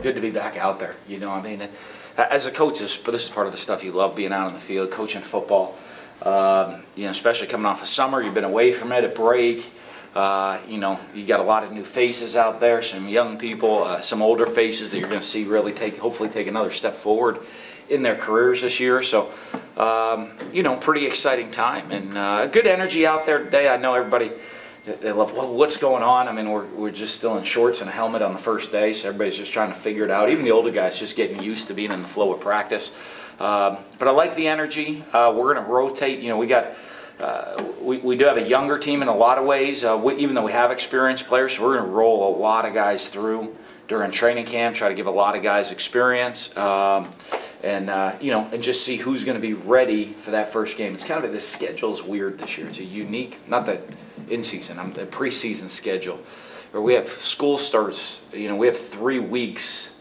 good to be back out there. You know, I mean, as a coach, this is part of the stuff you love, being out on the field, coaching football. You know, especially coming off of summer, you've been away from it, a break. You know, you got a lot of new faces out there, some young people, some older faces that you're going to see really hopefully take another step forward in their careers this year. So, you know, pretty exciting time, and good energy out there today. I know everybody, they love, well, what's going on? I mean, we're just still in shorts and a helmet on the first day, so everybody's just trying to figure it out. Even the older guys just getting used to being in the flow of practice. But I like the energy. We're going to rotate. You know, we got we do have a younger team in a lot of ways, even though we have experienced players. So we're going to roll a lot of guys through during training camp, try to give a lot of guys experience, and you know, and just see who's going to be ready for that first game. It's kind of, the schedule's weird this year. It's a unique, not the in-season, the preseason schedule, where we have school starts. You know, we have 3 weeks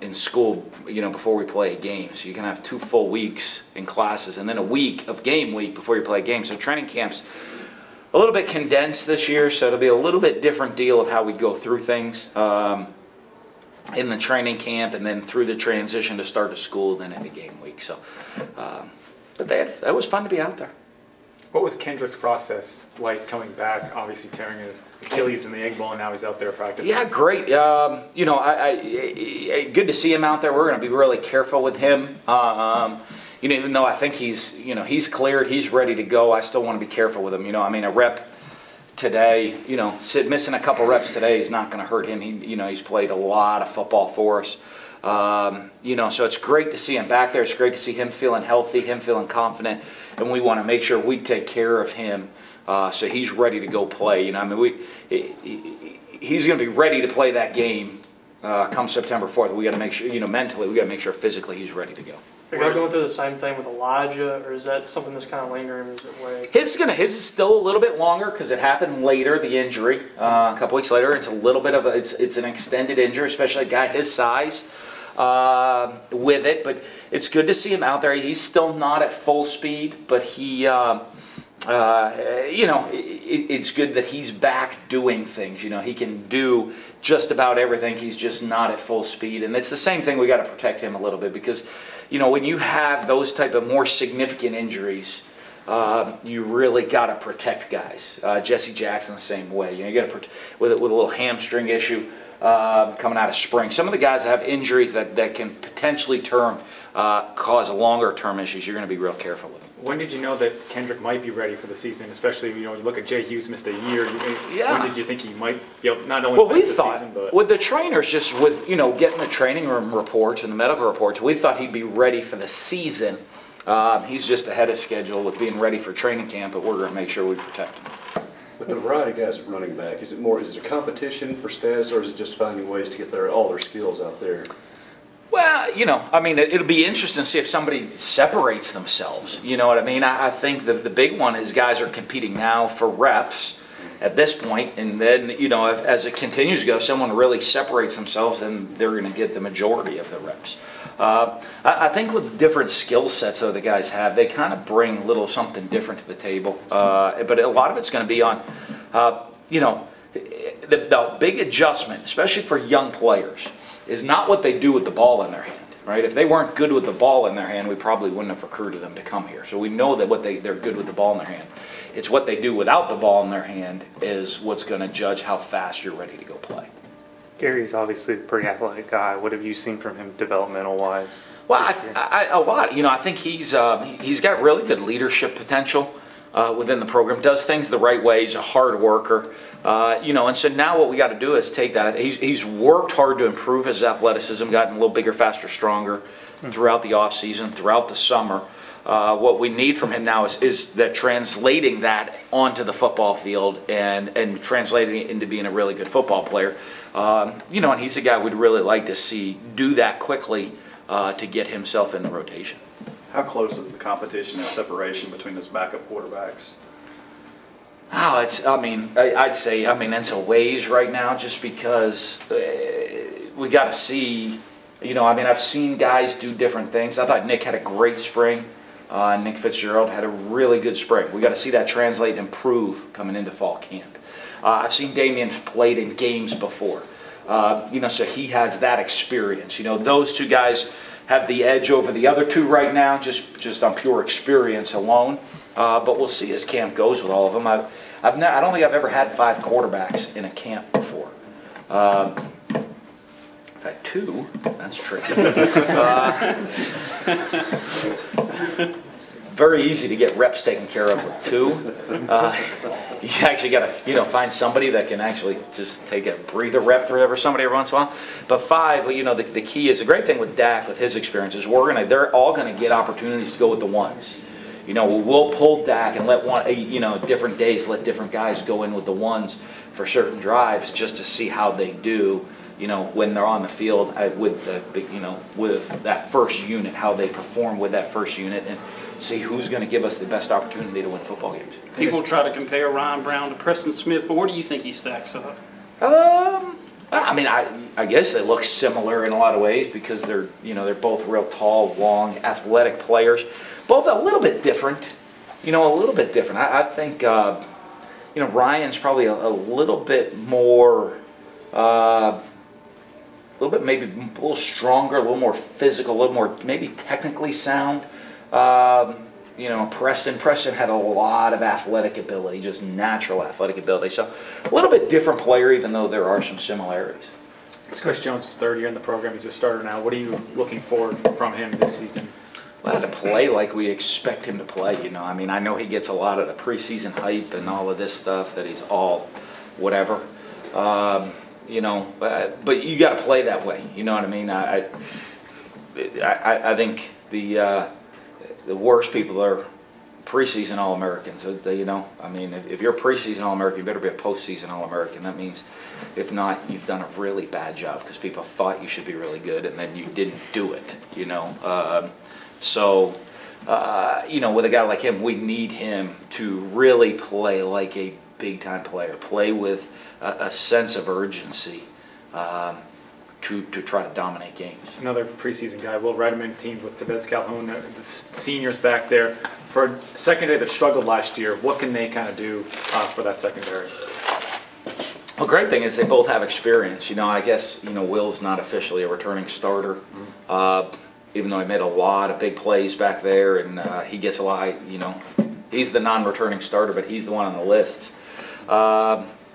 in school, you know, before we play a game. So you can have 2 full weeks in classes, and then a week of game week before you play a game. So training camp's a little bit condensed this year, so it'll be a little bit different deal of how we go through things in the training camp, and then through the transition to start of school, then into game week. So, but that was fun to be out there. What was Kendrick's process like coming back, obviously tearing his Achilles in the egg ball, and now he's out there practicing? Yeah, great. You know, good to see him out there. We're going to be really careful with him. You know, even though I think he's cleared, he's ready to go, I still want to be careful with him. You know, I mean, a rep today, you know, missing a couple reps today is not going to hurt him. You know, he's played a lot of football for us. You know, so it's great to see him back there. It's great to see him feeling healthy, him feeling confident, and we want to make sure we take care of him so he's ready to go play. You know, I mean, he's going to be ready to play that game come September 4th. We got to make sure, you know, mentally, we got to make sure physically he's ready to go. Are y'all going through the same thing with Elijah, or is that something that's kind of lingering? Is it way? His is still a little bit longer because it happened later, the injury, a couple weeks later. It's a little bit of it's an extended injury, especially a guy his size with it. But it's good to see him out there. He's still not at full speed, but he, you know, it's good that he's back doing things. You know, he can do just about everything. He's just not at full speed, and it's the same thing. We got to protect him a little bit because, you know, when you have those type of more significant injuries, you really got to protect guys. Jesse Jackson the same way. You know, you got to with a little hamstring issue coming out of spring. Some of the guys that have injuries that can potentially cause longer term issues. You're going to be real careful with them. When did you know that Kendrick might be ready for the season? Especially, you know, you look at Jay Hughes, missed a year. Yeah. When did you think he might be able, not only we the thought season, but with the trainers, just with, you know, getting the training room reports and the medical reports, we thought he'd be ready for the season. He's just ahead of schedule with being ready for training camp, but we're going to make sure we protect him. With the variety of guys at running back, is it a competition for status, or is it just finding ways to get all their skills out there? Well, you know, I mean, it'll be interesting to see if somebody separates themselves. You know what I mean? I think the big one is guys are competing now for reps at this point, and then, you know, as it continues to go, if someone really separates themselves, then they're going to get the majority of the reps. I think with different skill sets that the guys have, they kind of bring a little something different to the table. But a lot of it's going to be on, you know, the big adjustment, especially for young players, is not what they do with the ball in their hand, right? If they weren't good with the ball in their hand, we probably wouldn't have recruited them to come here. So we know that they're good with the ball in their hand. It's what they do without the ball in their hand is what's going to judge how fast you're ready to go play. Gary's obviously a pretty athletic guy. What have you seen from him developmental-wise? Well, a lot. You know, I think he's got really good leadership potential within the program. Does things the right way. He's a hard worker. You know, and so now what we got to do is take that. He's worked hard to improve his athleticism, gotten a little bigger, faster, stronger throughout the off season, throughout the summer. What we need from him now is that translating that onto the football field and translating it into being a really good football player. You know, and he's a guy we'd really like to see do that quickly to get himself in the rotation. How close is the competition and separation between those backup quarterbacks? Oh, I'd say, it's a ways right now, just because we got to see, you know, I've seen guys do different things. I thought Nick had a great spring. Nick Fitzgerald had a really good spring. We got to see that translate and improve coming into fall camp. I've seen Damian played in games before. So he has that experience. Those two guys have the edge over the other two right now, just on pure experience alone. But we'll see as camp goes with all of them. I don't think I've ever had 5 quarterbacks in a camp before. I've had 2. That's tricky. Very easy to get reps taken care of with 2. You actually got to, find somebody that can actually just take a breather rep for somebody every once in a while. But 5, the key is, the great thing with Dak, with his experiences, they're all going to get opportunities to go with the ones. We'll pull Dak and let different days, let different guys go in with the ones for certain drives just to see how they do, when they're on the field with with that first unit, how they perform with that first unit, and see who's going to give us the best opportunity to win football games. People try to compare Ryan Brown to Preston Smith, but where do you think he stacks up? I guess they look similar in a lot of ways because they're both real tall, long, athletic players. Both a little bit different, I think, Ryan's probably a little bit more, maybe a little stronger, a little more physical, a little more maybe technically sound. Preston had a lot of athletic ability, just natural athletic ability. So a little bit different player, even though there are some similarities. It's Chris Jones' 3rd year in the program. He's a starter now. What are you looking forward from him this season? Well, to play like we expect him to play, I know he gets a lot of the preseason hype and all of this stuff that he's all whatever, but you got to play that way. You know what I mean? I think the worst people are preseason All-Americans. If you're a preseason All-American, you better be a postseason All-American. That means, if not, you've done a really bad job because people thought you should be really good and then you didn't do it. With a guy like him, we need him to really play like a big-time player, play with a sense of urgency. To try to dominate games. Another preseason guy, Will Redmond, teamed with Tevez Calhoun, the seniors back there. For a secondary that struggled last year, what can they kind of do for that secondary? Well, great thing is they both have experience. I guess, Will's not officially a returning starter, even though he made a lot of big plays back there, and he gets a lot, he's the non-returning starter, but he's the one on the lists.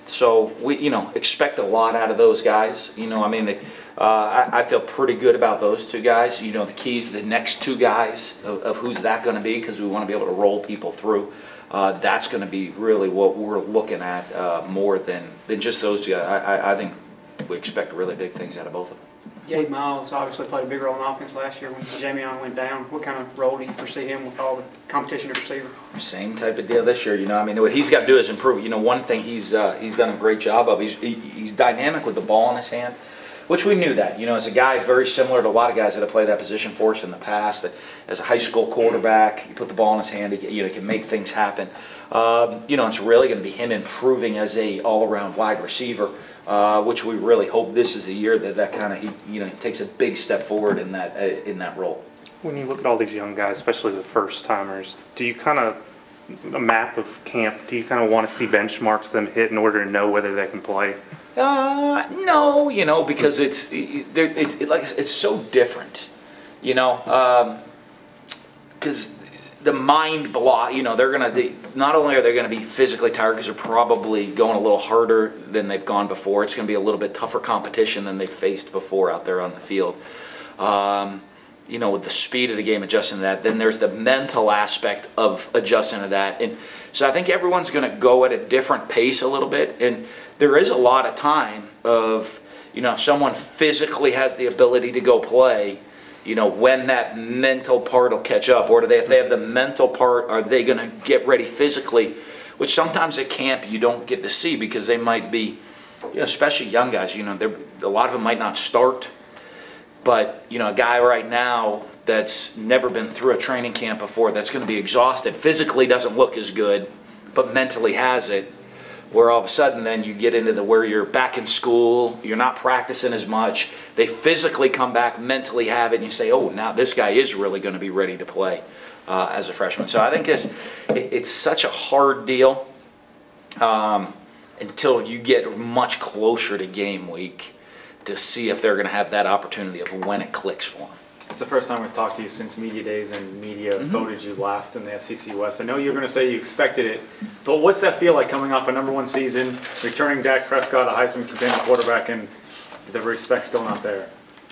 So we, expect a lot out of those guys. I feel pretty good about those 2 guys. The keys, the next 2 guys of who's that going to be, because we want to be able to roll people through. That's going to be really what we're looking at more than just those 2 guys. I think we expect really big things out of both of them. Gabe Miles obviously played a big role in offense last year when Jamion went down. What kind of role do you foresee him with all the competition at receiver? Same type of deal this year. What he's got to do is improve. One thing he's done a great job of. He's dynamic with the ball in his hand, which we knew that. As a guy very similar to a lot of guys that have played that position for us in the past. As a high school quarterback, you put the ball in his hand, he can make things happen. It's really going to be him improving as a all-around wide receiver. Which we really hope this is the year that kind of he takes a big step forward in that role. When you look at all these young guys, especially the first timers, do you kind of a map of camp? Do you kind of want to see benchmarks them hit in order to know whether they can play? No, because it's so different, because the mind block, not only are they going to be physically tired because they're probably going a little harder than they've gone before. It's going to be a little bit tougher competition than they've faced before out there on the field. With the speed of the game adjusting to that, then there's the mental aspect of adjusting to that. And so I think everyone's going to go at a different pace a little bit. And there is a lot of time of, if someone physically has the ability to go play, when that mental part will catch up, or if they have the mental part, are they going to get ready physically, which sometimes at camp you don't get to see because they might be, especially young guys, a lot of them might not start, but, a guy right now that's never been through a training camp before that's going to be exhausted, physically doesn't look as good, but mentally has it, where all of a sudden then you get into where you're back in school, you're not practicing as much, they physically come back, mentally have it, and you say, oh, now this guy is really going to be ready to play as a freshman. So I think it's such a hard deal until you get much closer to game week. to see if they're going to have that opportunity of when it clicks for them. It's the first time we've talked to you since media days and media voted you last in the SEC West. I know you're going to say you expected it, but what's that feel like coming off a #1 season, returning Dak Prescott, a Heisman contending quarterback, and the respect's still not there?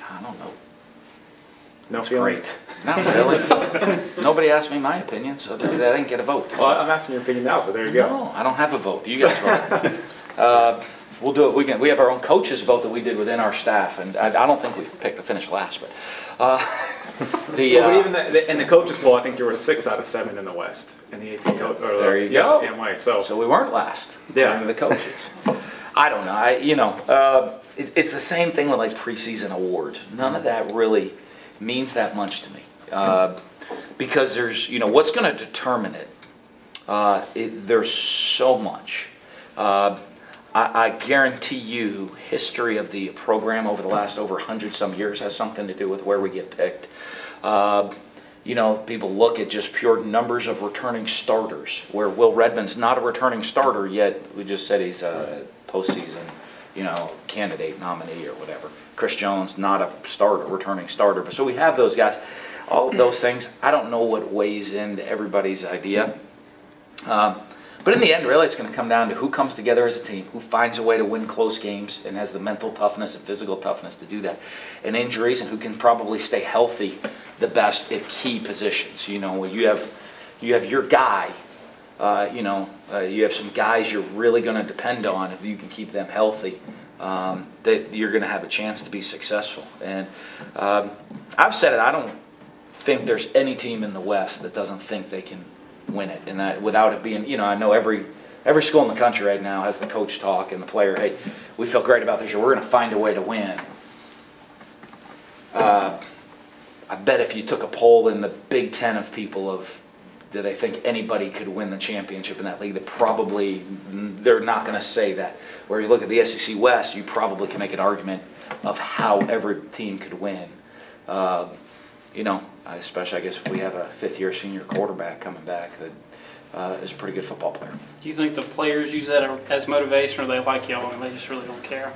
I don't know. No It's feelings? great. Not really. Nobody asked me my opinion, so that didn't get a vote. Well, I'm asking your opinion now, so there you go. No, I don't have a vote. You guys vote. We'll do it. We have our own coaches vote that we did within our staff, and I don't think we've picked to finish last, but But even in the coaches poll, I think you were 6 out of 7 in the West in the AP coach. There you go. AMY, so we weren't last. Yeah. Under the coaches. I don't know. It's the same thing with like preseason awards. None of that really means that much to me, because there's what's going to determine it. There's so much. I guarantee you, history of the program over the last over 100-some years has something to do with where we get picked. People look at just pure numbers of returning starters, where Will Redmond's not a returning starter, yet we just said he's a postseason, candidate, nominee, or whatever. Chris Jones, not a starter, returning starter. But so we have those guys. All of those things, I don't know what weighs into everybody's idea. But in the end, really, it's going to come down to who comes together as a team, who finds a way to win close games and has the mental toughness and physical toughness to do that, and injuries, and who can probably stay healthy the best at key positions. When you have your guy, you have some guys you're really going to depend on. If you can keep them healthy, that you're going to have a chance to be successful. And I've said it. I don't think there's any team in the West that doesn't think they can win it, and that without it being, I know every school in the country right now has the coach talk and the player, hey, we feel great about this year, we're going to find a way to win. I bet if you took a poll in the Big Ten of people do they think anybody could win the championship in that league, that probably they're not going to say that. Where you look at the SEC West, you probably can make an argument of how every team could win. Especially, I guess, if we have a fifth-year senior quarterback coming back that is a pretty good football player. Do you think the players use that as motivation, or they like y'all and they just really don't care?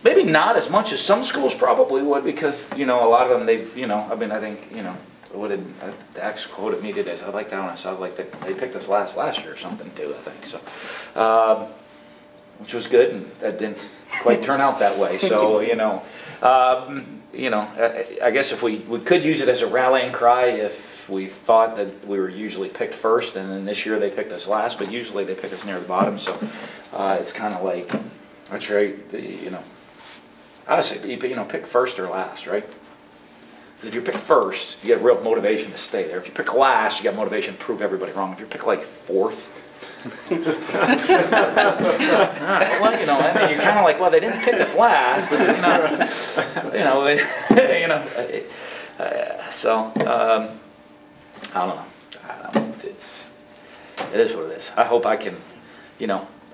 Maybe not as much as some schools probably would, because, a lot of them, I think, what did Dax quoted me today? I like that one. I saw like they picked us last year or something too, I think. So, which was good, and that didn't quite turn out that way. So, I guess if we could use it as a rallying cry if we thought that we were usually picked first, and then this year they picked us last, but usually they pick us near the bottom. So it's kind of like, I try, I say, pick first or last, right? Because if you pick first, you get real motivation to stay there. If you pick last, you got motivation to prove everybody wrong. If you pick like fourth, well, you're kind of like, well, they didn't pick us last, so I don't know. It is what it is. I hope I can,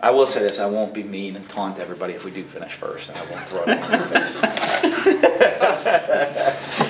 I will say this: I won't be mean and taunt everybody if we do finish first, and I won't throw it in their face.